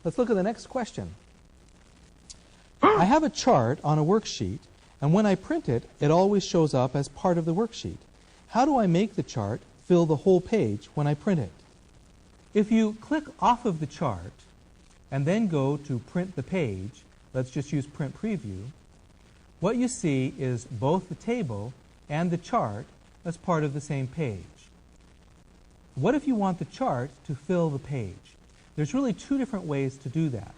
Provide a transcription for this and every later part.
Let's look at the next question. I have a chart on a worksheet, and when I print it, it always shows up as part of the worksheet. How do I make the chart fill the whole page when I print it? If you click off of the chart and then go to print the page, let's just use print preview, what you see is both the table and the chart as part of the same page. What if you want the chart to fill the page? There's really two different ways to do that.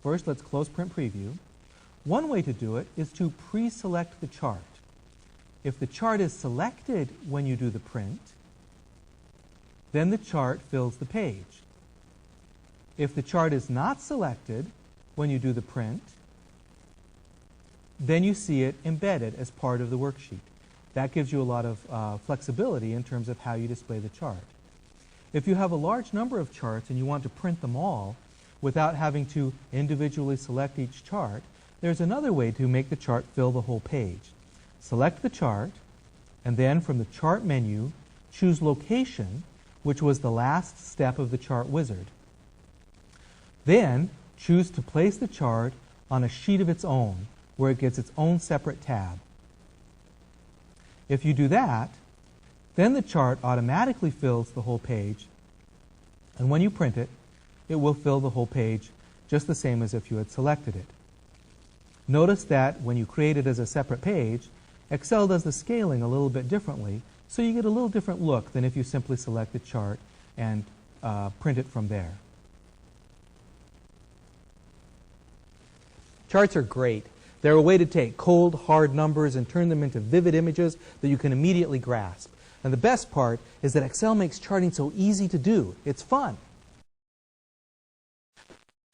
First, let's close print preview. One way to do it is to pre-select the chart. If the chart is selected when you do the print, then the chart fills the page. If the chart is not selected when you do the print, then you see it embedded as part of the worksheet. That gives you a lot of flexibility in terms of how you display the chart. If you have a large number of charts and you want to print them all without having to individually select each chart, there's another way to make the chart fill the whole page. Select the chart, and then from the chart menu, choose location, which was the last step of the chart wizard. Then choose to place the chart on a sheet of its own, where it gets its own separate tab. If you do that, then the chart automatically fills the whole page, and when you print it, it will fill the whole page just the same as if you had selected it. Notice that when you create it as a separate page, Excel does the scaling a little bit differently, so you get a little different look than if you simply select the chart and print it from there. Charts are great. They're a way to take cold, hard numbers and turn them into vivid images that you can immediately grasp. And the best part is that Excel makes charting so easy to do. It's fun.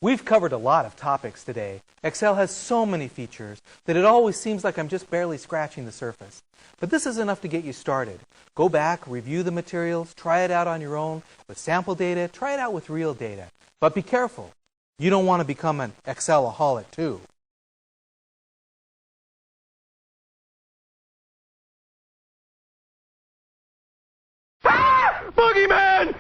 We've covered a lot of topics today. Excel has so many features that it always seems like I'm just barely scratching the surface. But this is enough to get you started. Go back, review the materials, try it out on your own with sample data, try it out with real data. But be careful. You don't want to become an Excelaholic too. Boogeyman!